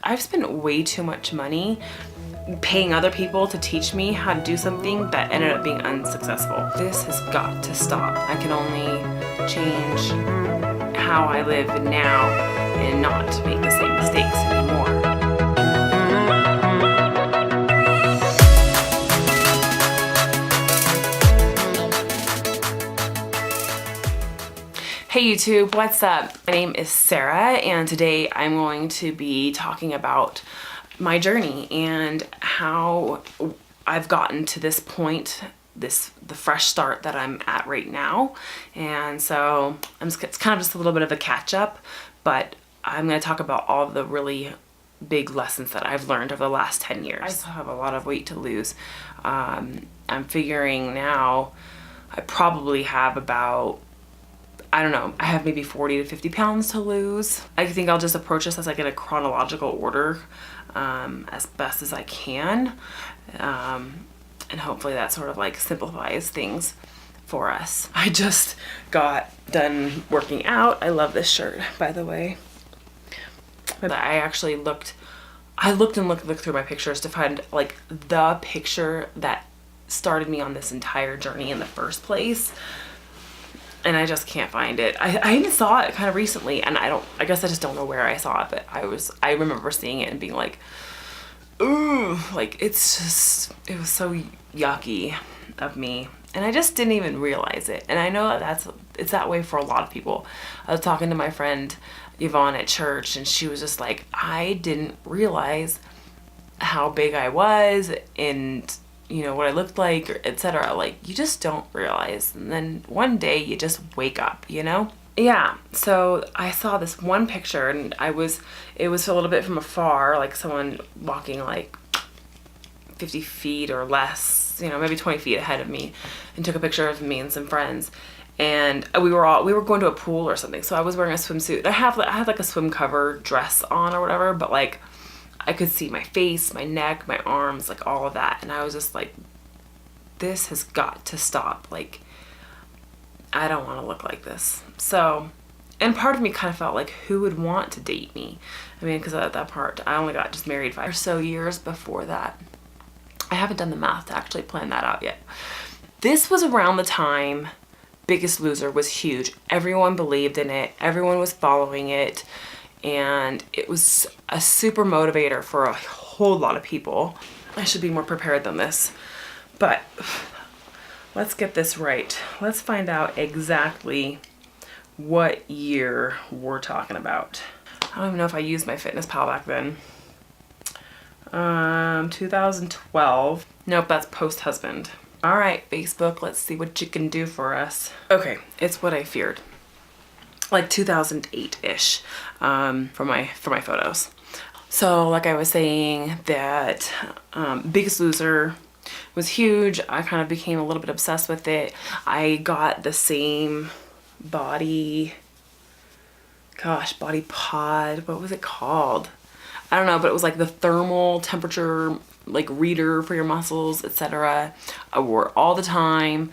I've spent way too much money paying other people to teach me how to do something that ended up being unsuccessful. This has got to stop. I can only change how I live now and not make the same mistakes anymore. Hey YouTube, what's up? My name is Sarah and today I'm going to be talking about my journey and how I've gotten to this point, the fresh start that I'm at right now. And so it's kind of just a little bit of a catch up, but I'm going to talk about all of the really big lessons that I've learned over the last 10 years. I still have a lot of weight to lose. I'm figuring now I probably have about, I don't know, I have maybe 40 to 50 pounds to lose. I think I'll just approach this as like in a chronological order as best as I can. And hopefully that sort of like simplifies things for us. I just got done working out. I love this shirt, by the way. But I actually looked through my pictures to find like the picture that started me on this entire journey in the first place. And I just can't find it. I even saw it kind of recently and I guess I just don't know where I saw it, but I remember seeing it and being like, ooh, like it was so yucky of me. And I just didn't even realize it. And I know it's that way for a lot of people. I was talking to my friend Yvonne at church and she was just like, I didn't realize how big I was and you know, what I looked like, etc. Like, you just don't realize. And then one day you just wake up, you know? Yeah, so I saw this one picture and it was a little bit from afar, like someone walking like 50 feet or less, you know, maybe 20 feet ahead of me, and took a picture of me and some friends. And we were going to a pool or something. So I was wearing a swimsuit. I had like a swim cover dress on or whatever, but like, I could see my face, my neck, my arms, like all of that. And I was just like, this has got to stop. Like, I don't want to look like this. So, and part of me kind of felt like, who would want to date me? I mean, because at that part, I only got just married 5 or so years before that. I haven't done the math to actually plan that out yet. This was around the time Biggest Loser was huge. Everyone believed in it. Everyone was following it. And it was a super motivator for a whole lot of people. I should be more prepared than this, but let's get this right. Let's find out exactly what year we're talking about. I don't even know if I used my FitnessPal back then. 2012. Nope, that's post-husband. All right, Facebook, let's see what you can do for us. Okay, it's what I feared. Like 2008-ish for my photos. So like I was saying, that Biggest Loser was huge. I kind of became a little bit obsessed with it. I got the same body pod, what was it called? I don't know, but it was like the thermal temperature like reader for your muscles, etc. I wore it all the time.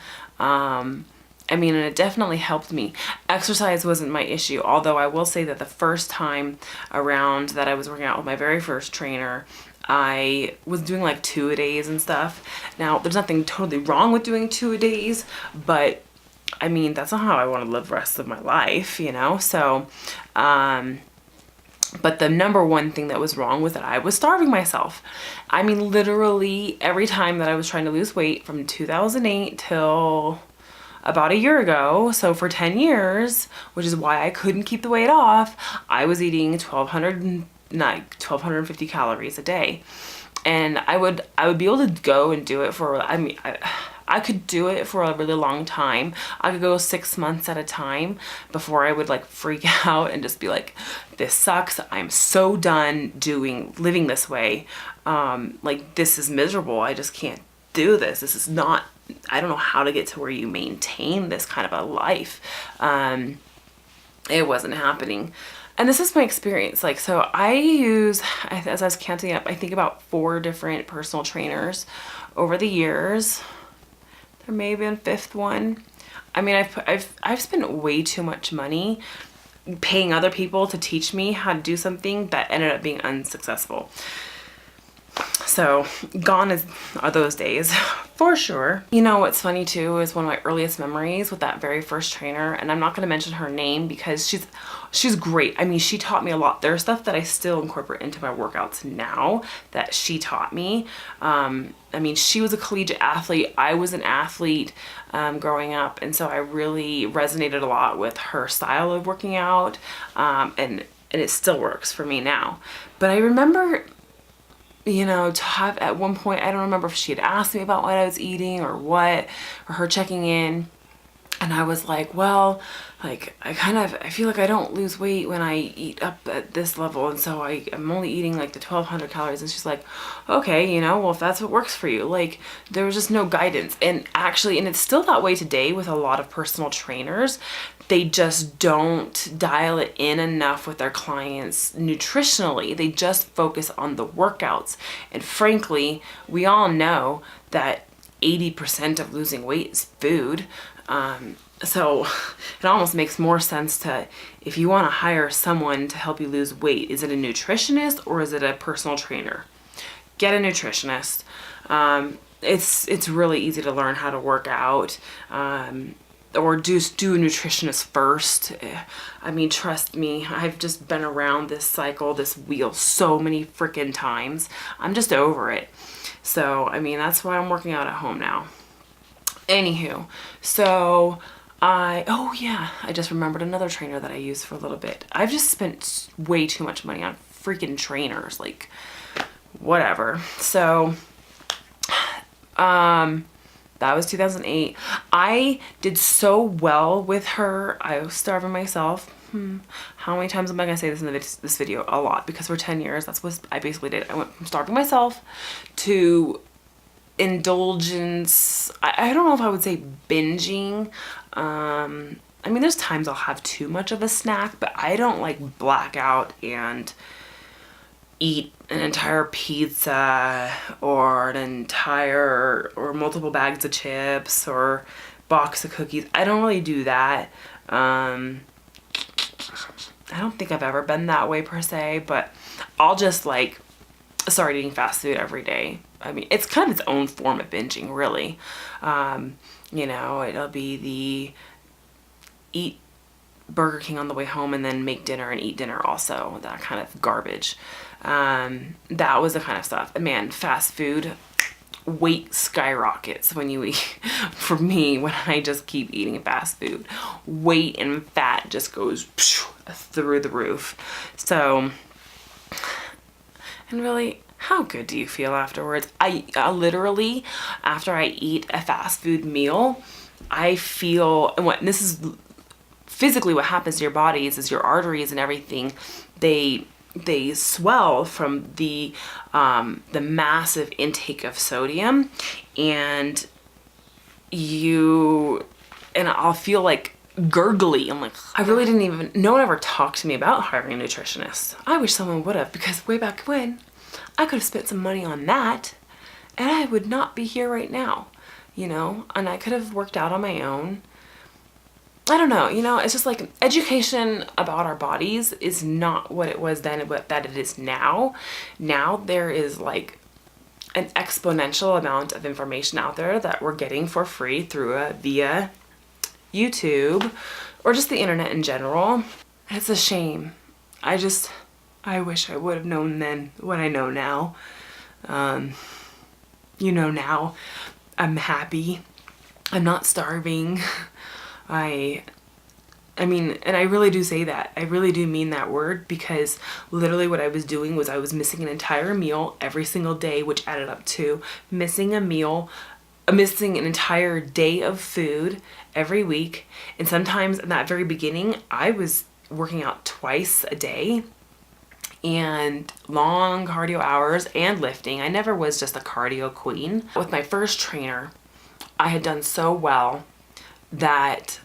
I mean, and it definitely helped me. Exercise wasn't my issue, although I will say that the first time around that I was working out with my very first trainer, I was doing like 2-a-days and stuff. Now, there's nothing totally wrong with doing 2-a-days, but I mean, that's not how I want to live the rest of my life, you know? So, but the number one thing that was wrong was that I was starving myself. I mean, literally every time that I was trying to lose weight from 2008 till about a year ago, so for 10 years, which is why I couldn't keep the weight off, I was eating 1250 calories a day. And I would be able to go and do it for, I mean, I could do it for a really long time. I could go 6 months at a time before I would like freak out and just be like, this sucks. I'm so done living this way. Like, this is miserable. I just can't do this. This is not, I don't know how to get to where you maintain this kind of a life. It wasn't happening. And this is my experience. Like, so I use, as I was counting up, I think about 4 different personal trainers over the years. There may have been a 5th one. I mean, I've spent way too much money paying other people to teach me how to do something that ended up being unsuccessful. So gone are those days for sure. You know what's funny too is one of my earliest memories with that very first trainer, and I'm not going to mention her name because she's great. I mean, she taught me a lot. There's stuff that I still incorporate into my workouts now that she taught me. I mean, she was a collegiate athlete. I was an athlete growing up, and so I really resonated a lot with her style of working out, and it still works for me now. But I remember, you know, at one point, I don't remember if she had asked me about what I was eating or what, or her checking in. And I was like, well, like, I feel like I don't lose weight when I eat up at this level. And so I'm only eating like the 1,200 calories. And she's like, okay, you know, well, if that's what works for you. Like, there was just no guidance. And actually, and it's still that way today with a lot of personal trainers. They just don't dial it in enough with their clients nutritionally. They just focus on the workouts. And frankly, we all know that 80% of losing weight is food. So it almost makes more sense to, if you want to hire someone to help you lose weight, is it a nutritionist or is it a personal trainer? Get a nutritionist. It's really easy to learn how to work out. Or just do a nutritionist first. I mean, trust me, I've just been around this cycle, this wheel so many freaking times. I'm just over it. So, I mean, that's why I'm working out at home now. Anywho, so oh yeah, I just remembered another trainer that I used for a little bit. I've just spent way too much money on freaking trainers, like, whatever. So, that was 2008. I did so well with her. I was starving myself. How many times am I going to say this in this video? A lot, because for 10 years, that's what I basically did. I went from starving myself to indulgence. I don't know if I would say binging. I mean, there's times I'll have too much of a snack, but I don't like black out and eat an entire pizza or multiple bags of chips or box of cookies. I don't really do that. I don't think I've ever been that way per se, but I'll just like start eating fast food every day. I mean, it's kind of its own form of binging, really. You know, it'll be the eat Burger King on the way home and then make dinner and eat dinner also, that kind of garbage. That was the kind of stuff. And man, fast food, weight skyrockets when you eat. For me, when I just keep eating fast food, weight and fat just goes through the roof. So, and really, how good do you feel afterwards? I literally, after I eat a fast food meal, I feel, and this is physically what happens to your bodies is your arteries and everything, they swell from the massive intake of sodium, and I'll feel like gurgly. I'm like, I really didn't even, no one ever talked to me about hiring a nutritionist. I wish someone would have, because way back when, I could have spent some money on that and I would not be here right now, you know, and I could have worked out on my own. I don't know, you know, it's just like education about our bodies is not what it was then, but that it is now. Now there is like an exponential amount of information out there that we're getting for free via YouTube or just the internet in general. It's a shame. I wish I would have known then what I know now. You know, now I'm happy. I'm not starving. I mean, and I really do say that. I really do mean that word, because literally what I was doing was I was missing an entire meal every single day, which added up to missing an entire day of food every week. And sometimes in that very beginning, I was working out twice a day and long cardio hours and lifting. I never was just a cardio queen. With my first trainer, I had done so well that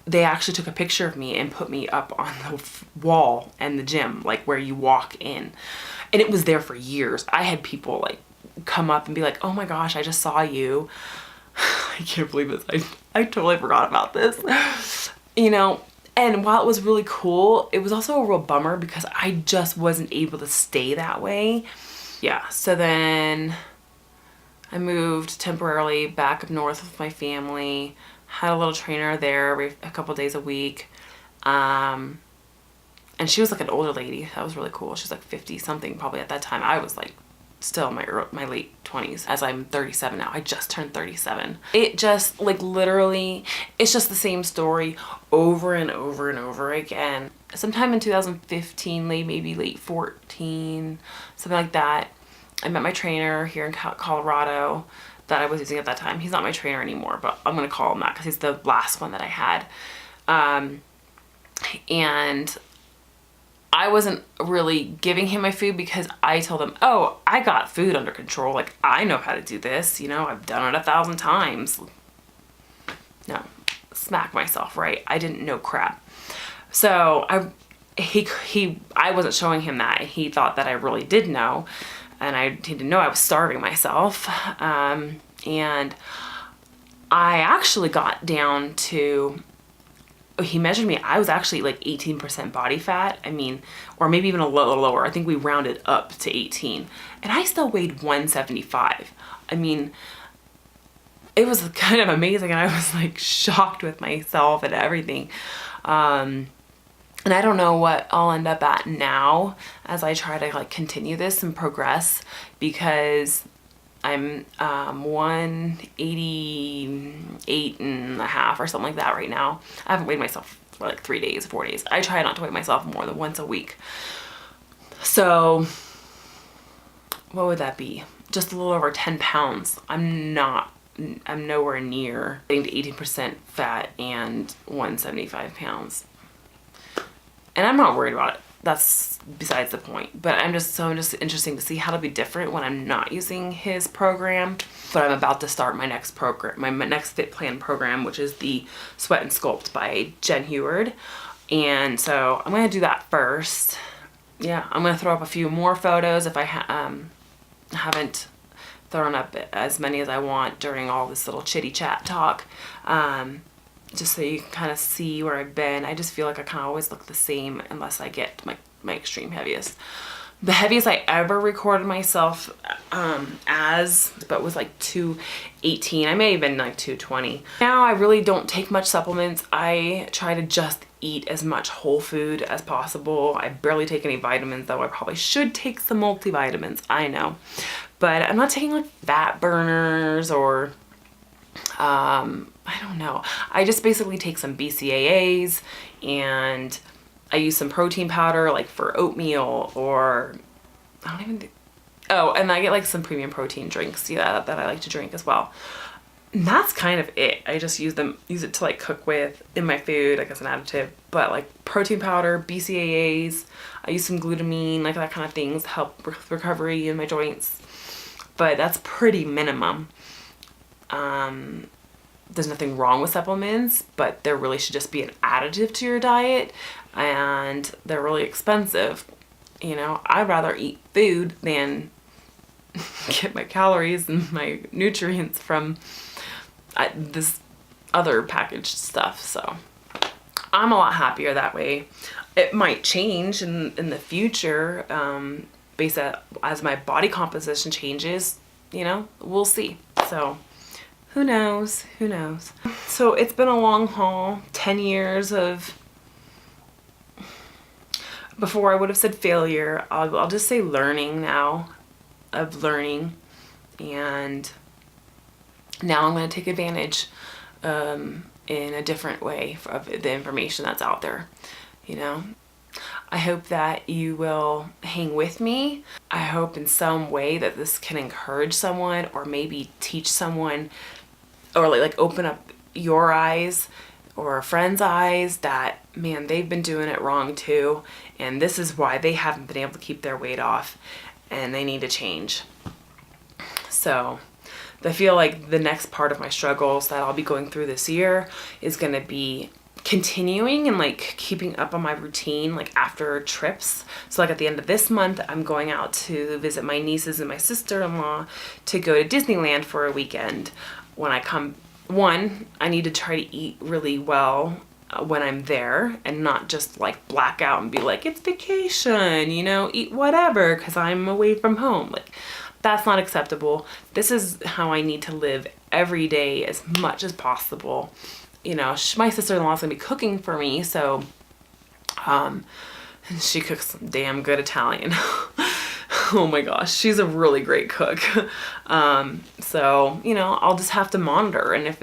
they actually took a picture of me and put me up on the wall in the gym, like where you walk in. And it was there for years. I had people like come up and be like, oh my gosh, I just saw you. I can't believe this. I totally forgot about this. You know, And while it was really cool, it was also a real bummer because I just wasn't able to stay that way. Yeah, so then I moved temporarily back up north with my family, had a little trainer there a couple days a week. And she was like an older lady. That was really cool. She was like 50 something probably at that time. I was like still in my late 20s, as I'm 37 now. I just turned 37. It just like literally, it's just the same story over and over and over again. Sometime in 2015, maybe late 14, something like that, I met my trainer here in Colorado that I was using at that time. He's not my trainer anymore, but I'm gonna call him that because he's the last one that I had. And I wasn't really giving him my food because I told him, oh, I got food under control. Like, I know how to do this. You know, I've done it 1,000 times. No, smack myself, right? I didn't know crap. So I wasn't showing him that. He thought that I really did know. And he didn't know I was starving myself. And I actually got down to, he measured me, I was actually like 18% body fat. I mean, or maybe even a little lower. I think we rounded up to 18. And I still weighed 175. I mean, it was kind of amazing. And I was like shocked with myself and everything. And I don't know what I'll end up at now as I try to like continue this and progress, because I'm 188 and a half or something like that right now. I haven't weighed myself for like 3 days, 4 days. I try not to weigh myself more than once a week. So what would that be? Just a little over 10 pounds. I'm nowhere near getting to 18% fat and 175 pounds. And I'm not worried about it. That's besides the point. But I'm just interesting to see how to be different when I'm not using his program. But I'm about to start my next program, my next Fit Plan program, which is the Sweat and Sculpt by Jen Heward. And so I'm gonna do that first. Yeah, I'm gonna throw up a few more photos if I haven't thrown up as many as I want during all this little chitty chat talk. Just so you can kind of see where I've been. I just feel like I kind of always look the same unless I get my extreme heaviest. The heaviest I ever recorded myself but was like 218. I may have been like 220. Now I really don't take much supplements. I try to just eat as much whole food as possible. I barely take any vitamins, though I probably should take some multivitamins, I know. But I'm not taking like fat burners or I don't know. I just basically take some BCAAs and I use some protein powder like for oatmeal, or I don't even oh, and I get like some premium protein drinks, yeah, that I like to drink as well. And that's kind of it. I just use it to like cook with in my food, like as an additive. But like protein powder, BCAAs, I use some glutamine, like that kind of things help with recovery in my joints. But that's pretty minimum. There's nothing wrong with supplements, but there really should just be an additive to your diet, and they're really expensive. You know, I'd rather eat food than get my calories and my nutrients from this other packaged stuff. So I'm a lot happier that way. It might change in the future, based on as my body composition changes, you know, we'll see. So who knows? Who knows? So it's been a long haul, 10 years of, before I would have said failure, I'll just say learning now, and now I'm going to take advantage in a different way of the information that's out there, you know. I hope that you will hang with me. I hope in some way that this can encourage someone, or maybe teach someone, or like open up your eyes or a friend's eyes that, man, they've been doing it wrong too, and this is why they haven't been able to keep their weight off and they need to change. So I feel like the next part of my struggles that I'll be going through this year is going to be continuing and like keeping up on my routine, like after trips. So like at the end of this month, I'm going out to visit my nieces and my sister-in-law to go to Disneyland for a weekend. When I come, I need to try to eat really well, when I'm there, and not just like black out and be like, it's vacation, you know, eat whatever because I'm away from home. Like, that's not acceptable. This is how I need to live every day as much as possible. You know, my sister-in-law is gonna be cooking for me, so and she cooks some damn good Italian. Oh my gosh, she's a really great cook. So, you know, I'll just have to monitor, and if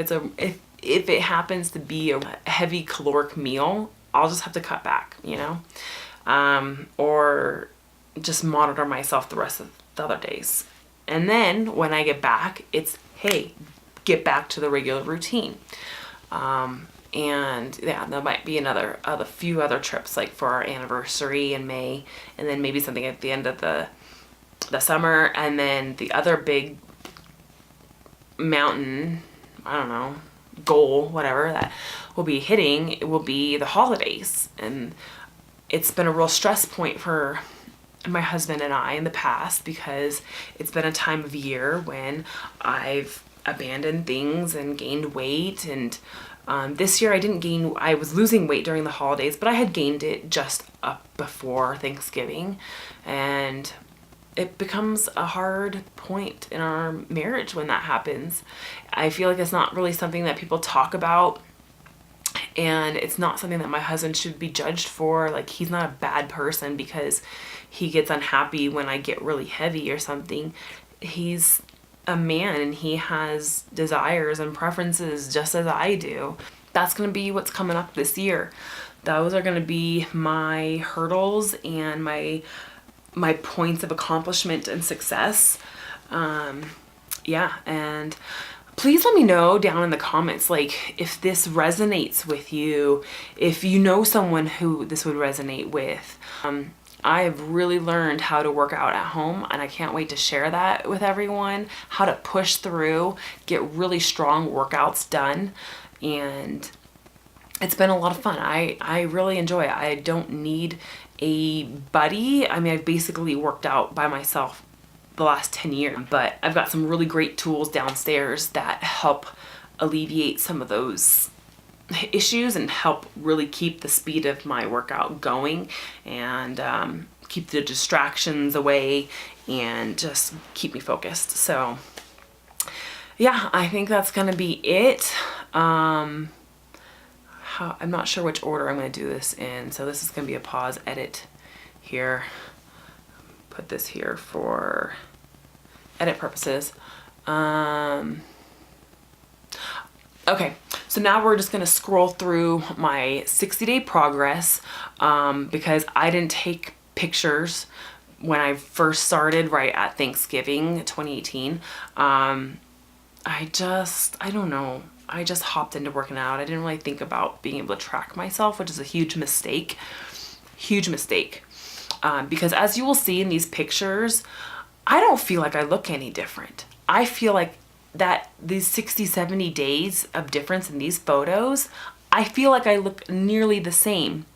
it happens to be a heavy caloric meal, I'll just have to cut back, you know, or just monitor myself the rest of the other days. And then when I get back, it's, hey, get back to the regular routine. And yeah, there might be a few other trips, like for our anniversary in May, and then maybe something at the end of the summer, and then the other big mountain, I don't know, goal, whatever, that we'll be hitting, it will be the holidays. And it's been a real stress point for my husband and I in the past, because it's been a time of year when I've abandoned things and gained weight. And this year I was losing weight during the holidays, but I had gained it just up before Thanksgiving. And it becomes a hard point in our marriage when that happens. I feel like it's not really something that people talk about, and it's not something that my husband should be judged for. Like, he's not a bad person because he gets unhappy when I get really heavy or something. He's a man, and he has desires and preferences just as I do. That's going to be what's coming up this year. Those are going to be my hurdles and my points of accomplishment and success. Yeah, and please let me know down in the comments, like, if this resonates with you, if you know someone who this would resonate with. I've really learned how to work out at home, and I can't wait to share that with everyone, how to push through, get really strong workouts done. And it's been a lot of fun. I really enjoy it. I don't need a buddy. I mean, I've basically worked out by myself the last 10 years, but I've got some really great tools downstairs that help alleviate some of those issues and help really keep the speed of my workout going, and keep the distractions away and just keep me focused. So yeah, I think that's gonna be it. I'm not sure which order I'm gonna do this in, so this is gonna be a pause edit here. Put this here for edit purposes. Okay, so now we're just gonna scroll through my 60-day progress, because I didn't take pictures when I first started right at Thanksgiving 2018. I don't know. I just hopped into working out. I didn't really think about being able to track myself, which is a huge mistake. Huge mistake. Because as you will see in these pictures, I don't feel like I look any different. I feel like that these 60, 70 days of difference in these photos, I feel like I look nearly the same.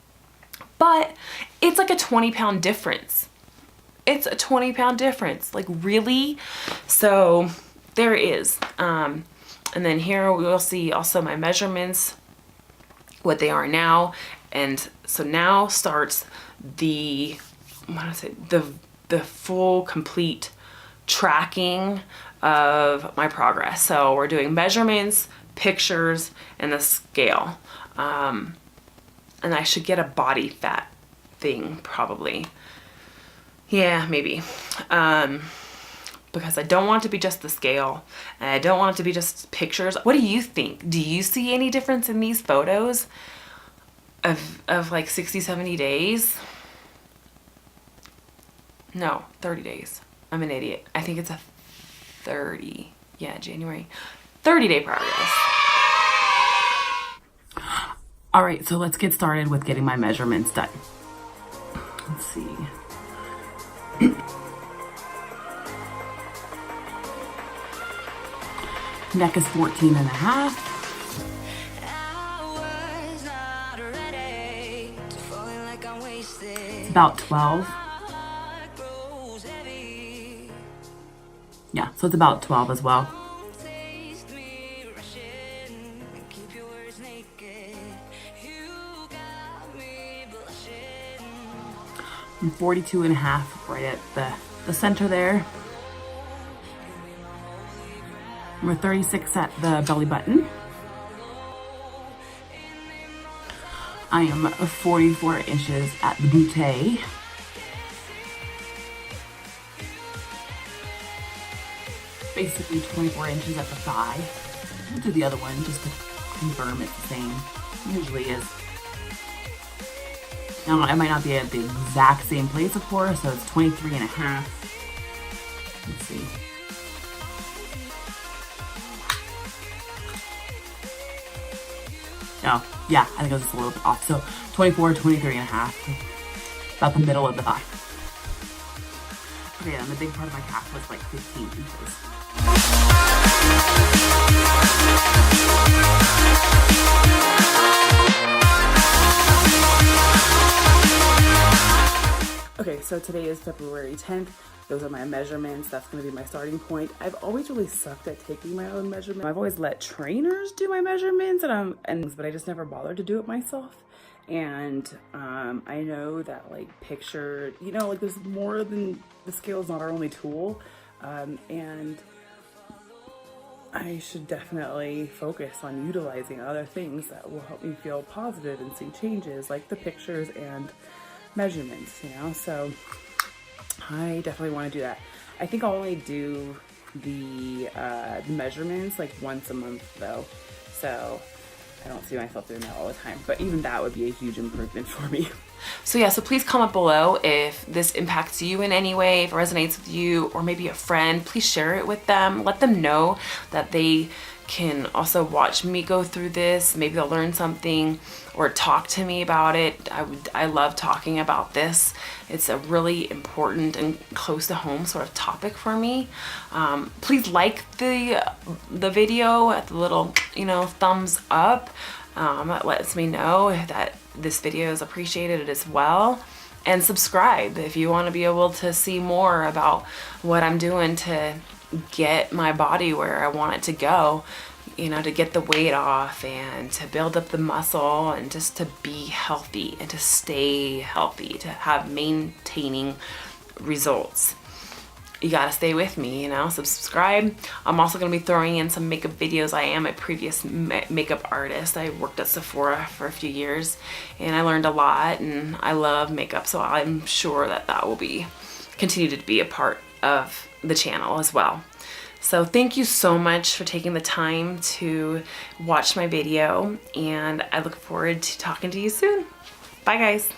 But it's like a 20-pound difference. It's a 20-pound difference. Like, really? So there it is. And then here we will see also my measurements, what they are now. And so now starts the full complete tracking of my progress. So we're doing measurements, pictures, and the scale. And I should get a body fat thing probably. Yeah, maybe. Because I don't want it to be just the scale, and I don't want it to be just pictures. What do you think? Do you see any difference in these photos of like 60, 70 days? No, 30 days. I'm an idiot. I think it's a 30. Yeah, January. 30-day progress. All right, so let's get started with getting my measurements done. Let's see. Neck is 14 and a half. About 12. Yeah, so it's about 12 as well. I'm 42.5 right at the center there. We're 36 at the belly button. I am 44 inches at the bootay. Basically 24 inches at the thigh. We'll do the other one just to confirm it's the same. Usually is. Now, it might not be at the exact same place, of course, so it's 23.5. Let's see. Oh, yeah, I think I was just a little bit off. So 24, 23.5, about the middle of the thigh. Okay, and the big part of my calf was like 15 inches. Okay, so today is February 10th. Those are my measurements. That's going to be my starting point. I've always really sucked at taking my own measurements. I've always let trainers do my measurements, but I just never bothered to do it myself. And I know that like like there's more than the scale is not our only tool, and I should definitely focus on utilizing other things that will help me feel positive and see changes, like the pictures and measurements, so I definitely want to do that. I think I'll only do the measurements like once a month though, so I don't see myself doing that all the time, but even that would be a huge improvement for me. So yeah, so please comment below if this impacts you in any way, if it resonates with you, or maybe a friend. Please share it with them. Let them know that they can also watch me go through this. Maybe they'll learn something or talk to me about it. I love talking about this. It's a really important and close to home sort of topic for me. Please like the video at the little thumbs up. It lets me know that this video is appreciated as well. And subscribe if you want to be able to see more about what I'm doing to get my body where I want it to go, to get the weight off and to build up the muscle and just to be healthy and to stay healthy, to have maintaining results. You gotta stay with me, subscribe. I'm also gonna be throwing in some makeup videos. I am a previous makeup artist. I worked at Sephora for a few years and I learned a lot, and I love makeup, so I'm sure that will continue to be a part of the channel as well. So thank you so much for taking the time to watch my video, and I look forward to talking to you soon. Bye guys.